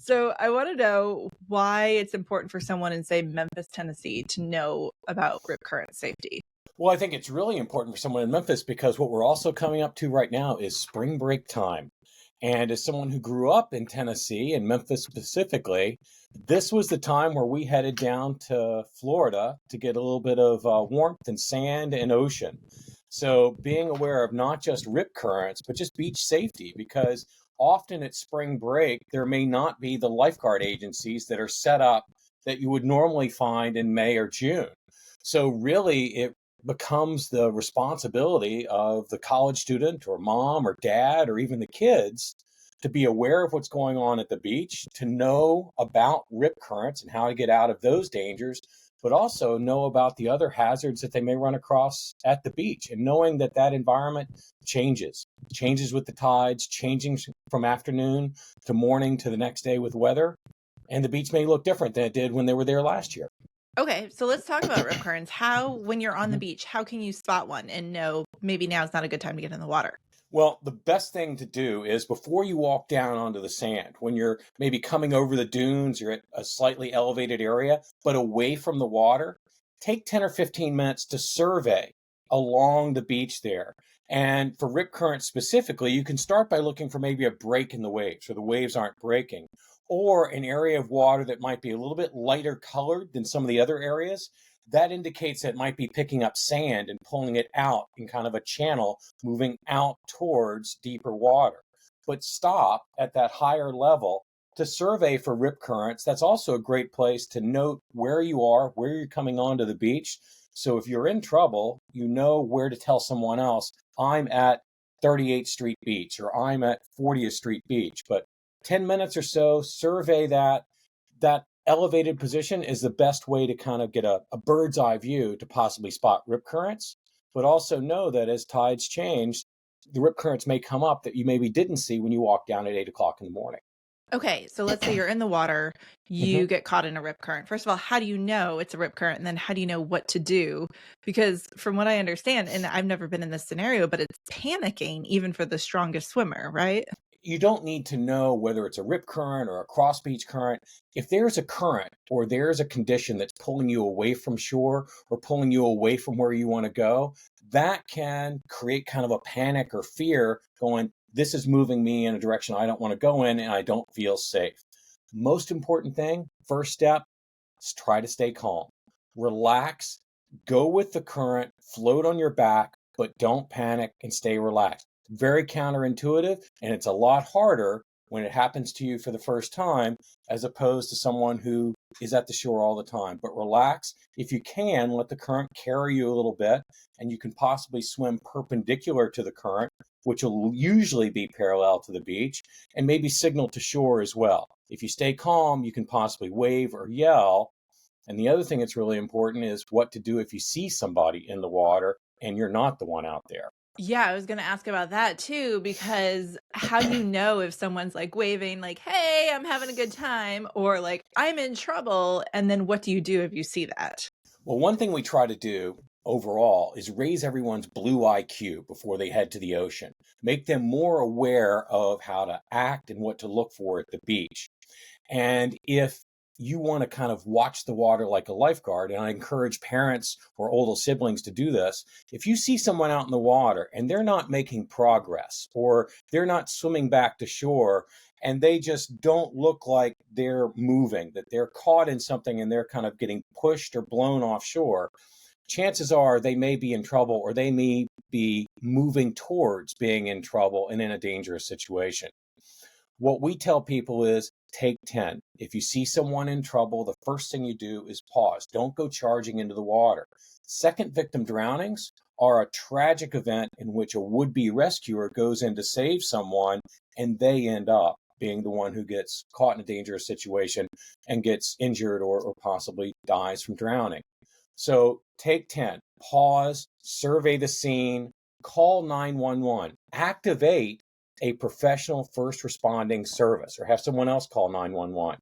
So I want to know why it's important for someone in, say, Memphis, Tennessee to know about rip current safety. Well, I think it's really important for someone in Memphis because what we're also coming up to right now is spring break time. And as someone who grew up in Tennessee and Memphis specifically, this was the time where we headed down to Florida to get a little bit of warmth and sand and ocean. So being aware of not just rip currents, but just beach safety, because often at spring break, there may not be the lifeguard agencies that are set up that you would normally find in May or June. So really, it becomes the responsibility of the college student or mom or dad or even the kids to be aware of what's going on at the beach, to know about rip currents and how to get out of those dangers, but also know about the other hazards that they may run across at the beach. And knowing that that environment changes with the tides, changing from afternoon to morning to the next day with weather. And the beach may look different than it did when they were there last year. Okay, so let's talk about rip currents. When you're on the beach, how can you spot one and know maybe now is not a good time to get in the water? Well, the best thing to do is before you walk down onto the sand, when you're maybe coming over the dunes, you're at a slightly elevated area, but away from the water, take 10 or 15 minutes to survey along the beach there. And for rip currents specifically, you can start by looking for maybe a break in the waves, or the waves aren't breaking, or an area of water that might be a little bit lighter colored than some of the other areas. That indicates that it might be picking up sand and pulling it out in kind of a channel, moving out towards deeper water. But stop at that higher level to survey for rip currents. That's also a great place to note where you are, where you're coming onto the beach. So if you're in trouble, you know where to tell someone else, I'm at 38th Street Beach or I'm at 40th Street Beach. But 10 minutes or so, survey that elevated position is the best way to kind of get a bird's eye view to possibly spot rip currents, but also know that as tides change, the rip currents may come up that you maybe didn't see when you walked down at 8 o'clock in the morning. Okay, so let's say you're in the water, Mhm. you get caught in a rip current. First of all, how do you know it's a rip current? And then how do you know what to do? Because from what I understand, and I've never been in this scenario, but it's panicking even for the strongest swimmer, right? You don't need to know whether it's a rip current or a cross beach current. If there's a current or there's a condition that's pulling you away from shore or pulling you away from where you want to go, that can create kind of a panic or fear going, this is moving me in a direction I don't want to go in and I don't feel safe. Most important thing, first step, is try to stay calm. Relax, go with the current, float on your back, but don't panic and stay relaxed. Very counterintuitive, and it's a lot harder when it happens to you for the first time as opposed to someone who is at the shore all the time. But relax. If you can, let the current carry you a little bit, and you can possibly swim perpendicular to the current, which will usually be parallel to the beach, and maybe signal to shore as well. If you stay calm, you can possibly wave or yell. And the other thing that's really important is what to do if you see somebody in the water and you're not the one out there. Yeah, I was gonna ask about that too, because how do you know if someone's like waving, like, hey, I'm having a good time, or like, I'm in trouble? And then what do you do if you see that? Well, one thing we try to do overall is raise everyone's blue IQ before they head to the ocean, make them more aware of how to act and what to look for at the beach. And if you want to kind of watch the water like a lifeguard, and I encourage parents or older siblings to do this, if you see someone out in the water and they're not making progress or they're not swimming back to shore and they just don't look like they're moving, that they're caught in something and they're kind of getting pushed or blown offshore, chances are they may be in trouble or they may be moving towards being in trouble and in a dangerous situation. What we tell people is take 10. If you see someone in trouble, the first thing you do is pause. Don't go charging into the water. Second victim drownings are a tragic event in which a would be rescuer goes in to save someone and they end up being the one who gets caught in a dangerous situation and gets injured or possibly dies from drowning. So take 10, pause, survey the scene, call 911, activate a professional first responding service or have someone else call 911.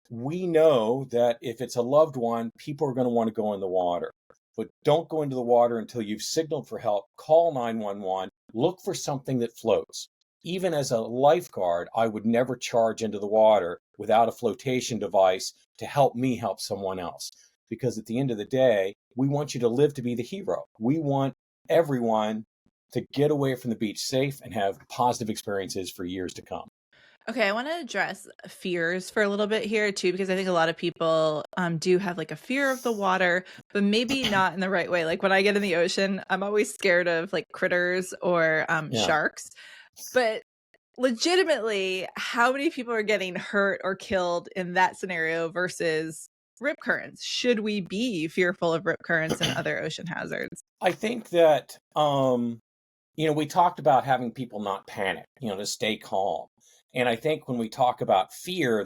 We know that if it's a loved one, people are going to want to go in the water, but don't go into the water until you've signaled for help. Call 911, look for something that floats. even as a lifeguard, I would never charge into the water without a flotation device to help me help someone else. Because at the end of the day, we want you to live to be the hero. We want everyone to get away from the beach safe and have positive experiences for years to come. Okay, I want to address fears for a little bit here too, because I think a lot of people do have like a fear of the water, but maybe not in the right way. Like when I get in the ocean, I'm always scared of like critters or Yeah. sharks. But legitimately, how many people are getting hurt or killed in that scenario versus rip currents? Should we be fearful of rip currents and other ocean hazards? I think that, we talked about having people not panic, to stay calm. And I think when we talk about fear,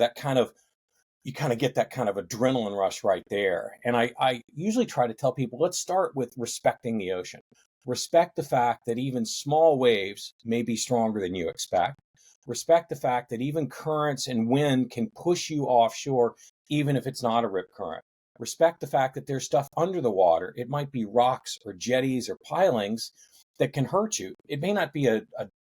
you kind of get that kind of adrenaline rush right there. And I usually try to tell people, let's start with respecting the ocean. Respect the fact that even small waves may be stronger than you expect. Respect the fact that even currents and wind can push you offshore, even if it's not a rip current. Respect the fact that there's stuff under the water. It might be rocks or jetties or pilings that can hurt you. It may not be a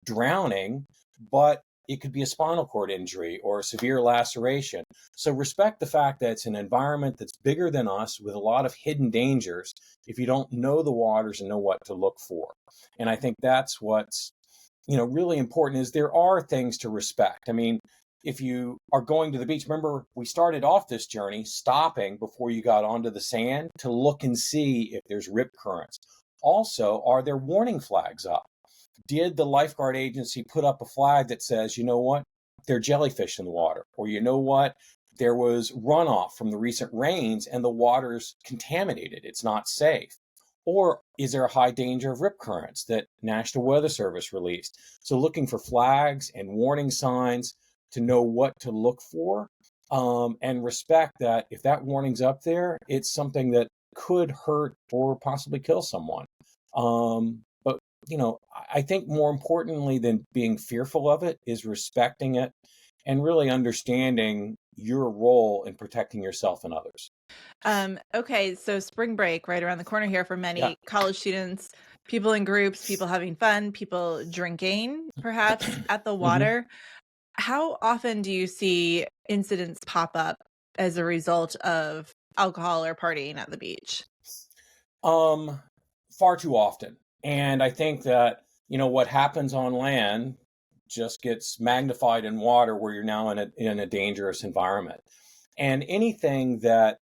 drowning, but it could be a spinal cord injury or a severe laceration. So respect the fact that it's an environment that's bigger than us with a lot of hidden dangers if you don't know the waters and know what to look for. And I think that's what's, really important is there are things to respect. I mean, if you are going to the beach, remember we started off this journey stopping before you got onto the sand to look and see if there's rip currents. Also, are there warning flags up? Did the lifeguard agency put up a flag that says, you know what, there are jellyfish in the water? Or you know what, there was runoff from the recent rains and the water's contaminated, it's not safe? Or is there a high danger of rip currents that National Weather Service released? So looking for flags and warning signs to know what to look for, and respect that if that warning's up there, it's something that could hurt or possibly kill someone. But I think more importantly than being fearful of it is respecting it and really understanding your role in protecting yourself and others. Okay, so spring break right around the corner here for Yeah. many college students, people in groups, people having fun, people drinking perhaps at the hmm water. How often do you see incidents pop up as a result of alcohol or partying at the beach? Um, Far too often. And I think that, what happens on land just gets magnified in water where you're now in a dangerous environment. And anything that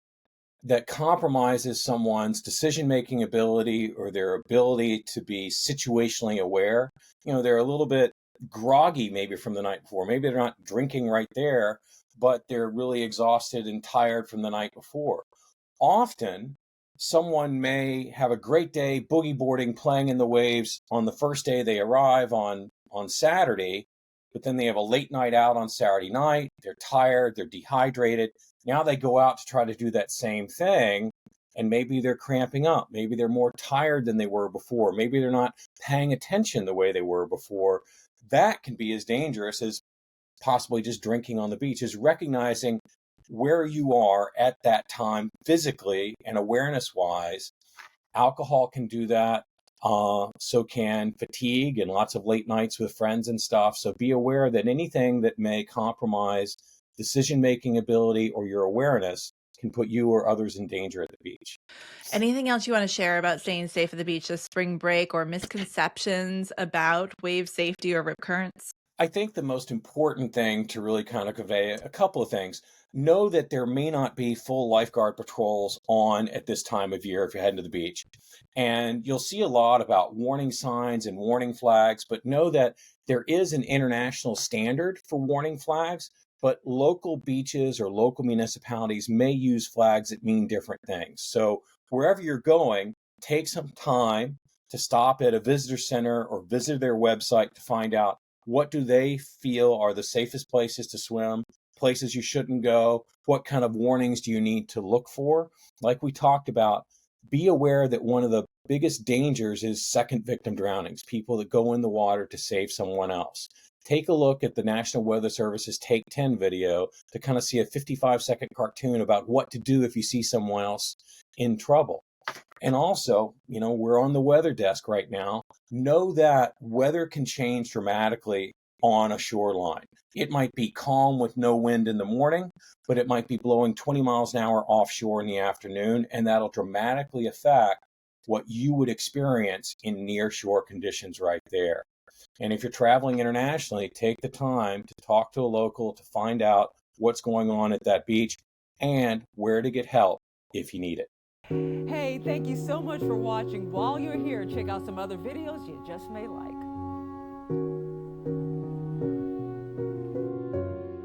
compromises someone's decision-making ability or their ability to be situationally aware, they're a little bit groggy maybe from the night before. Maybe they're not drinking right there, but they're really exhausted and tired from the night before. Often, someone may have a great day boogie boarding, playing in the waves on the first day they arrive on Saturday, but then they have a late night out on Saturday night. They're tired, they're dehydrated. Now they go out to try to do that same thing, and maybe they're cramping up. Maybe they're more tired than they were before. Maybe they're not paying attention the way they were before. That can be as dangerous as possibly just drinking on the beach, is recognizing where you are at that time physically and awareness wise. Alcohol can do that. So can fatigue and lots of late nights with friends and stuff. So be aware that anything that may compromise decision making ability or your awareness can put you or others in danger at the beach. Anything else you want to share about staying safe at the beach this spring break or misconceptions about wave safety or rip currents? I think the most important thing to really kind of convey a couple of things. Know that there may not be full lifeguard patrols on at this time of year if you're heading to the beach. And you'll see a lot about warning signs and warning flags, but know that there is an international standard for warning flags, but local beaches or local municipalities may use flags that mean different things. So wherever you're going, take some time to stop at a visitor center or visit their website to find out what do they feel are the safest places to swim, places you shouldn't go, what kind of warnings do you need to look for. Like we talked about, be aware that one of the biggest dangers is second victim drownings, people that go in the water to save someone else. Take a look at the National Weather Service's Take 10 video to kind of see a 55-second cartoon about what to do if you see someone else in trouble. And also, we're on the weather desk right now. Know that weather can change dramatically on a shoreline. It might be calm with no wind in the morning, but it might be blowing 20 miles an hour offshore in the afternoon, and that'll dramatically affect what you would experience in near shore conditions right there. And if you're traveling internationally, take the time to talk to a local to find out what's going on at that beach and where to get help if you need it. Hey, thank you so much for watching. While you're here, check out some other videos you just may like.